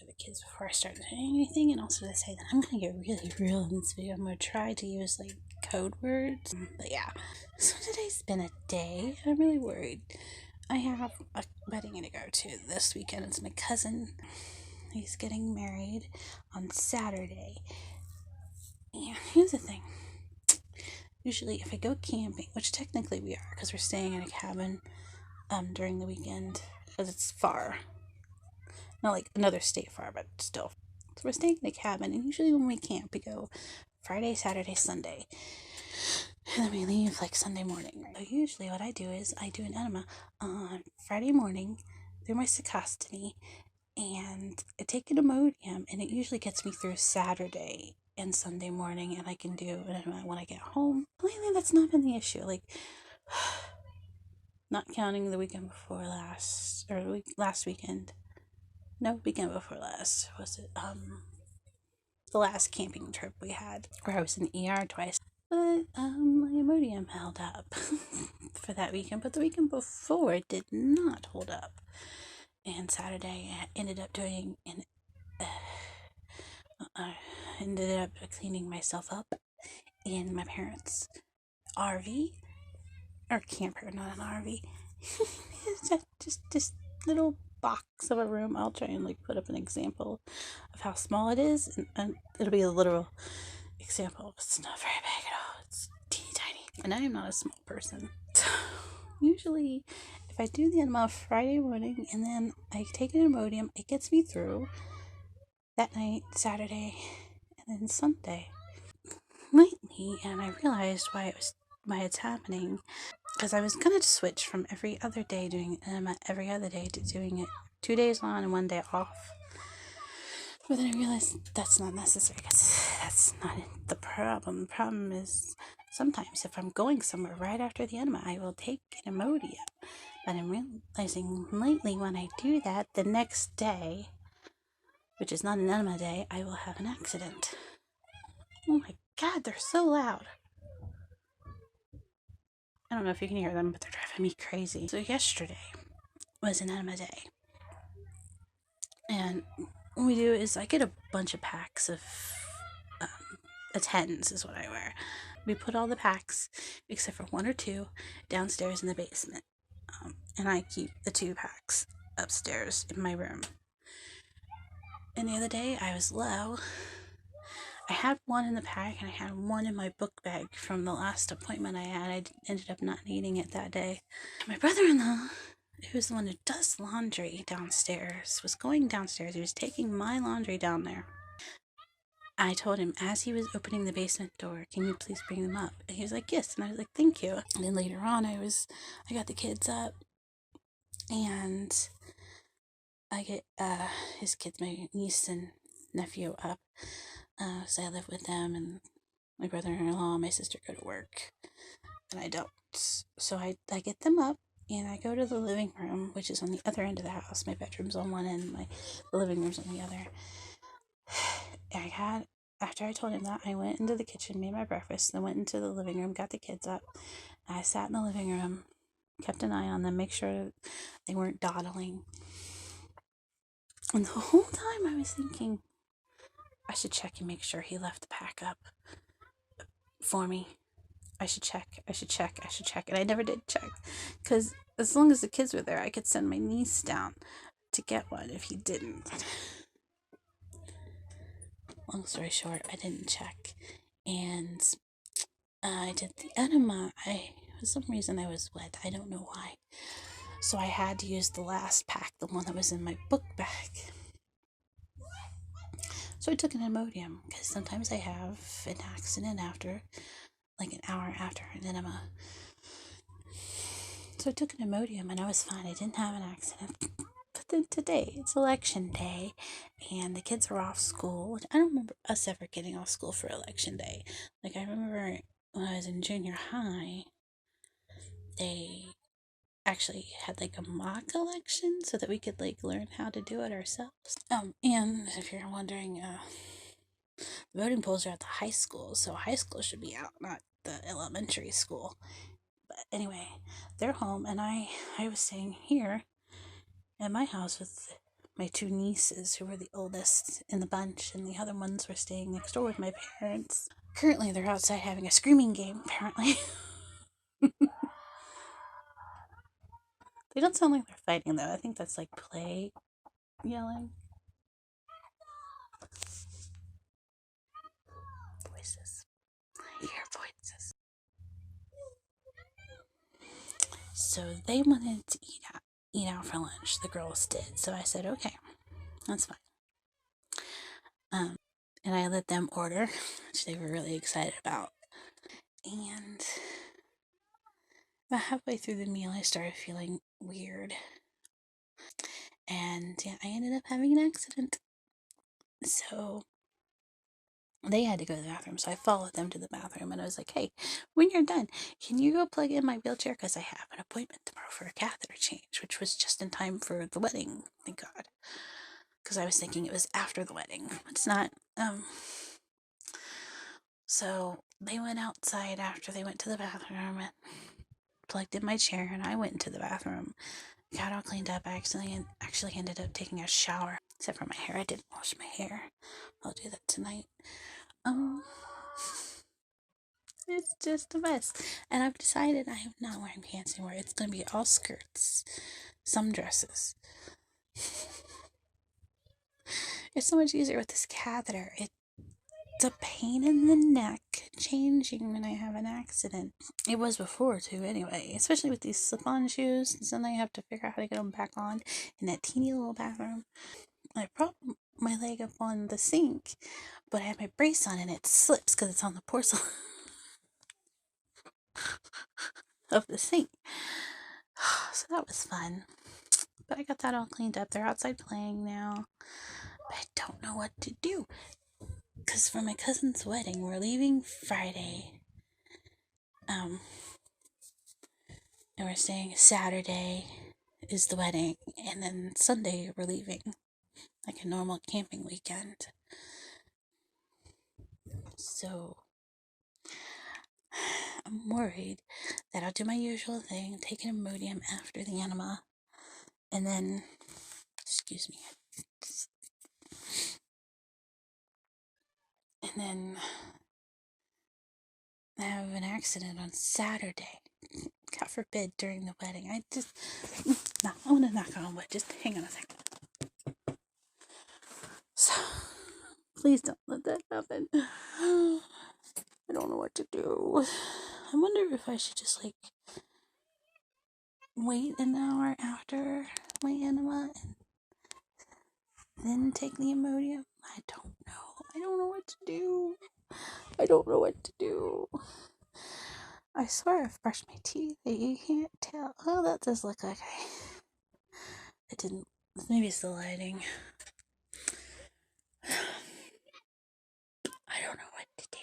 for the kids before I start doing anything, and also to say that I'm gonna get really real in this video. I'm gonna try to use like code words. But yeah, so today's been a day. I'm really worried. I have a wedding to go to this weekend. It's my cousin. He's getting married on Saturday. And here's the thing. Usually if I go camping, which technically we are because we're staying in a cabin during the weekend because it's far. Not like another state far, but still. So we're staying in a cabin, and usually when we camp, we go Friday, Saturday, Sunday. And then we leave like Sunday morning. So usually what I do is I do an enema on Friday morning through my Sacostomy, and I take an Imodium, and it usually gets me through Saturday and Sunday morning, and I can do an enema when I get home. Lately, that's not been the issue. Like, not counting the weekend before last, or last weekend. No, weekend before last. Was it, the last camping trip we had, where I was in the ER twice. But, my Imodium held up for that weekend, but the weekend before it did not hold up. And Saturday, I ended up doing ended up cleaning myself up in my parents' RV, or camper, not an RV. It's just this little box of a room. I'll try and like put up an example of how small it is, and it'll be a literal example. It's not very big at all. It's teeny tiny, and I am not a small person. So usually, if I do the enema Friday morning and then I take an Imodium, it gets me through that night, Saturday, and then Sunday. Lately, and I realized why it's happening, because I was gonna switch from every other day doing enema every other day to doing it 2 days on and 1 day off. But then I realized that's not necessary, because that's not the problem. The problem is sometimes if I'm going somewhere right after the enema, I will take an Imodium. But I'm realizing lately when I do that, the next day, which is not an enema day, I will have an accident. Oh my god, they're so loud. I don't know if you can hear them, but they're driving me crazy. So yesterday was an enema day. And what we do is I get a bunch of packs of Attends is what I wear. We put all the packs, except for 1 or 2, downstairs in the basement. And I keep the 2 packs upstairs in my room. And the other day I was low. I had 1 in the pack, and I had 1 in my book bag from the last appointment I had. I ended up not needing it that day. My brother-in-law, who's the one who does laundry downstairs, was going downstairs. He was taking my laundry down there. I told him as he was opening the basement door, "Can you please bring them up?" And he was like, "Yes." And I was like, "Thank you." And then later on, I got the kids up, and I get his kids, my niece and nephew, up. So I live with them, and my brother-in-law and my sister go to work, and I don't. So I get them up, and I go to the living room, which is on the other end of the house. My bedroom's on one end, the living room's on the other. After I told him that, I went into the kitchen, made my breakfast, then went into the living room, got the kids up. I sat in the living room, kept an eye on them, make sure they weren't dawdling. And the whole time I was thinking, I should check and make sure he left the pack up for me. I should check. And I never did check, because as long as the kids were there, I could send my niece down to get one if he didn't. Long story short, I didn't check, and I did the enema. For some reason I was wet. I don't know why. So I had to use the last pack, the one that was in my book bag. So I took an Imodium, because sometimes I have an accident after, like an hour after an enema. So I took an Imodium, and I was fine. I didn't have an accident. But then today, it's election day, and the kids are off school. I don't remember us ever getting off school for election day. Like, I remember when I was in junior high, they actually had like a mock election so that we could like learn how to do it ourselves. And if you're wondering, the voting polls are at the high school, so high school should be out, not the elementary school. But anyway, they're home, and I was staying here at my house with my two nieces, who were the oldest in the bunch, and the other ones were staying next door with my parents. Currently, they're outside having a screaming game, apparently. They don't sound like they're fighting, though. I think that's like play yelling. Voices. I hear voices. So they wanted to eat out for lunch. The girls did. So I said, okay, that's fine. And I let them order, which they were really excited about. And about halfway through the meal, I started feeling weird. And yeah, I ended up having an accident. So they had to go to the bathroom. So I followed them to the bathroom and I was like, hey, when you're done, can you go plug in my wheelchair? Because I have an appointment tomorrow for a catheter change, which was just in time for the wedding. Thank God. Because I was thinking it was after the wedding. It's not. So they went outside after they went to the bathroom and plugged in my chair, and I went into the bathroom, got all cleaned up. I actually ended up taking a shower, except for my hair. I didn't wash my hair. I'll do that tonight. It's just a mess. And I've decided I am not wearing pants anymore. It's going to be all skirts, some dresses. It's so much easier with this catheter. It's a pain in the neck changing when I have an accident. It was before too, anyway. Especially with these slip-on shoes. So then I have to figure out how to get them back on in that teeny little bathroom. I propped my leg up on the sink, but I had my brace on and it slips because it's on the porcelain of the sink. So that was fun. But I got that all cleaned up. They're outside playing now. But I don't know what to do. Because for my cousin's wedding, we're leaving Friday. And we're staying Saturday is the wedding. And then Sunday we're leaving. Like a normal camping weekend. So I'm worried that I'll do my usual thing, take an Imodium after the enema. And then, excuse me. And then I have an accident on Saturday. God forbid during the wedding. I want to knock on wood. Just hang on a second. So, please don't let that happen. I don't know what to do. I wonder if I should just wait an hour after my enema and then take the Imodium. I don't know. I don't know what to do. I swear I've brushed my teeth. You can't tell. Oh, that does look like it didn't. Maybe it's the lighting. I don't know what to do.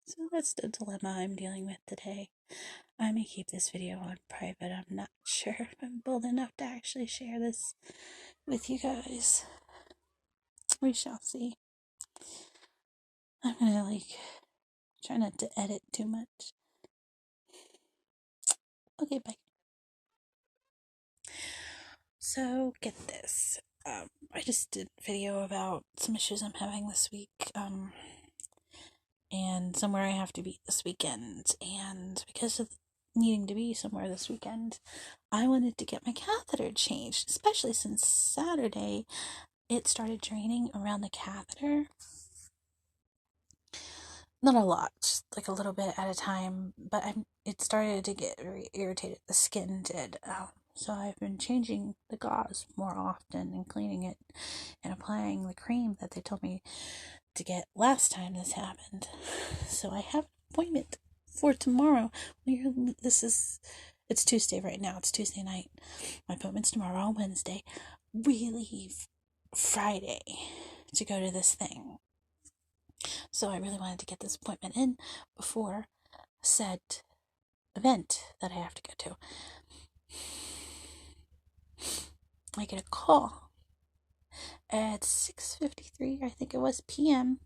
So that's the dilemma I'm dealing with today. I may keep this video on private. I'm not sure if I'm bold enough to actually share this with you guys. We shall see. I'm gonna try not to edit too much. Okay, bye. So get this. I just did a video about some issues I'm having this week. And somewhere I have to be this weekend. And because of needing to be somewhere this weekend, I wanted to get my catheter changed, especially since Saturday it started draining around the catheter. Not a lot, just like a little bit at a time, but it started to get very irritated. The skin did. So I've been changing the gauze more often and cleaning it and applying the cream that they told me to get last time this happened. So I have an appointment for tomorrow. It's Tuesday right now. It's Tuesday night. My appointment's tomorrow on Wednesday. We leave Friday to go to this thing. So I really wanted to get this appointment in before said event that I have to go to. I get a call at 6:53, I think it was, p.m.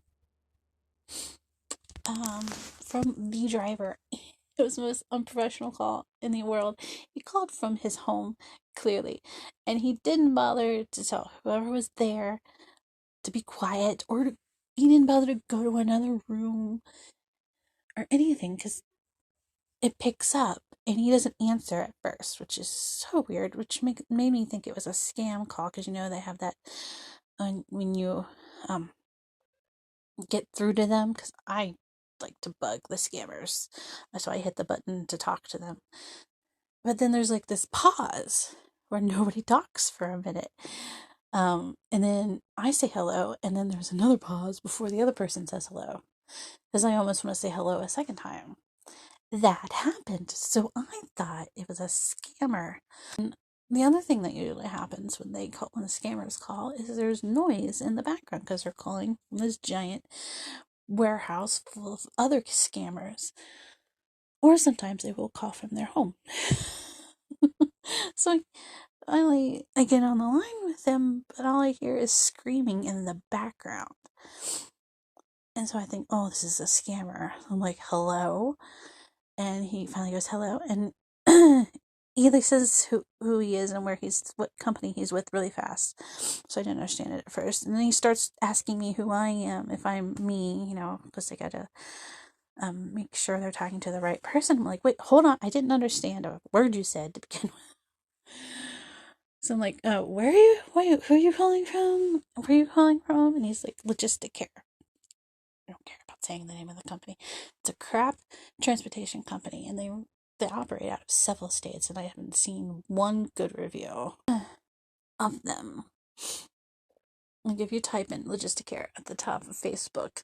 From the driver. It was the most unprofessional call in the world. He called from his home clearly. And he didn't bother to tell whoever was there to be quiet, or he didn't bother to go to another room or anything, because it picks up and he doesn't answer at first, which is so weird, which made me think it was a scam call, because they have that when you get through to them, because I like to bug the scammers. That's why I hit the button to talk to them. But then there's like this pause where nobody talks for a minute. And then I say hello, and then there's another pause before the other person says hello, because I almost want to say hello a second time. That happened, so I thought it was a scammer. And the other thing that usually happens when the scammers call is there's noise in the background, because they're calling from this giant warehouse full of other scammers, or sometimes they will call from their home. So I get on the line with them, but all I hear is screaming in the background. And so I think, oh, this is a scammer. I'm like, hello? And he finally goes, hello. And he says who he is and what company he's with really fast. So I didn't understand it at first. And then he starts asking me who I am, if I'm me, because they got to make sure they're talking to the right person. I'm like, wait, hold on. I didn't understand a word you said to begin with. So I'm like, where are you? Wait, who are you calling from? Where are you calling from? And he's like, Logistic Care. I don't care about saying the name of the company. It's a crap transportation company, and they operate out of several states, and I haven't seen one good review of them. Like, if you type in Logistic Care at the top of Facebook,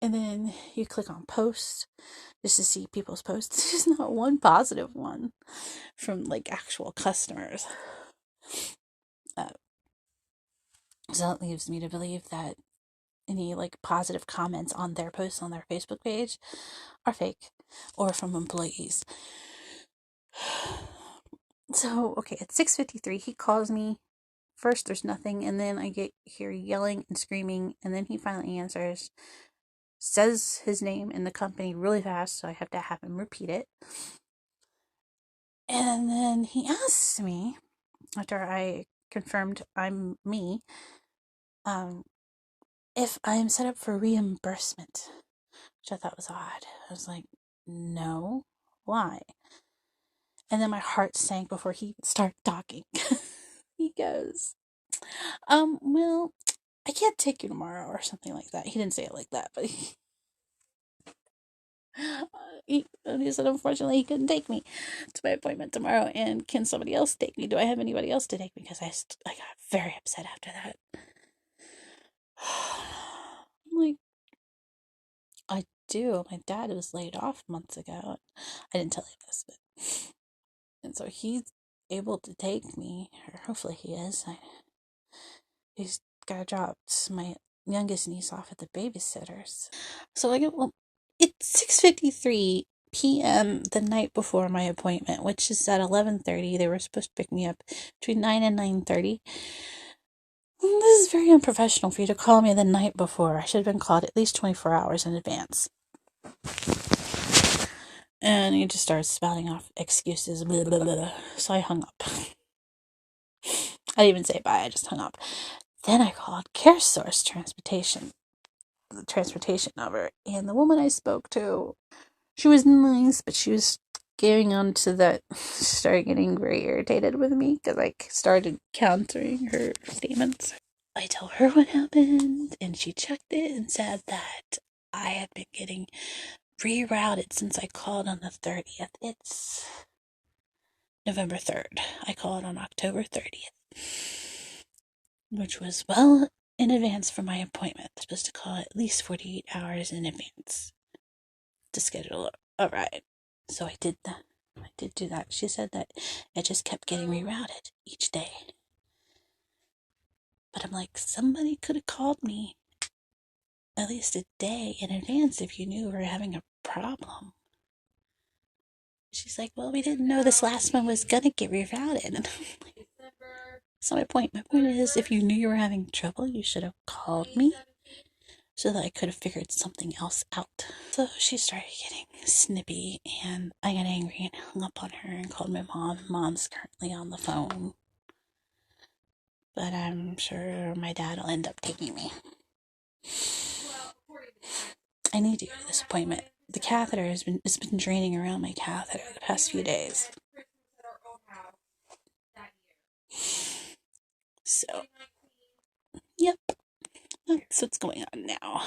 and then you click on posts just to see people's posts, there's not one positive one from like actual customers. So it leaves me to believe that any like positive comments on their posts on their Facebook page are fake or from employees. So, okay, at 6:53, he calls me. First, there's nothing, and then I hear yelling and screaming, and then he finally answers, says his name and the company really fast, so I have to have him repeat it. And then he asks me, after I confirmed I'm me, if I'm set up for reimbursement, which I thought was odd. I was like, no, why? And then my heart sank before he started talking. He goes, well, I can't take you tomorrow, or something like that. He didn't say it like that, but he said, unfortunately, he couldn't take me to my appointment tomorrow. And can somebody else take me? Do I have anybody else to take me? Because I got very upset after that. I'm like, I do. My dad was laid off months ago. I didn't tell you this, but and so he's able to take me, or hopefully he is. He's got a job. It's my youngest niece off at the babysitter's. So it's 6:53 p.m. the night before my appointment, which is at 11:30. They were supposed to pick me up between 9 and 9:30. This is very unprofessional for you to call me the night before. I should have been called at least 24 hours in advance. And he just started spouting off excuses. Blah, blah, blah. So I hung up. I didn't even say bye. I just hung up. Then I called CareSource Transportation, the transportation number, and the woman I spoke to, she was nice, but she was getting on to that. She started getting very irritated with me because I started countering her statements. I told her what happened, and she checked it and said that I had been getting rerouted since I called on the 30th. It's November 3rd. I called on October 30th, which was well in advance for my appointment. I'm supposed to call at least 48 hours in advance to schedule a ride. So I did that. I did do that. She said that it just kept getting rerouted each day. But I'm like, somebody could have called me at least a day in advance if you knew we were having a problem. She's like, well, we didn't know this last one was gonna get rerouted. And I'm like, that's not my point. My point is, if you knew you were having trouble, you should have called me so that I could have figured something else out. So she started getting snippy, and I got angry and hung up on her and called my mom. Mom's currently on the phone, but I'm sure my dad will end up taking me. I need to go to this appointment. The catheter has been draining around my catheter the past few days. So, yep, that's what's going on now.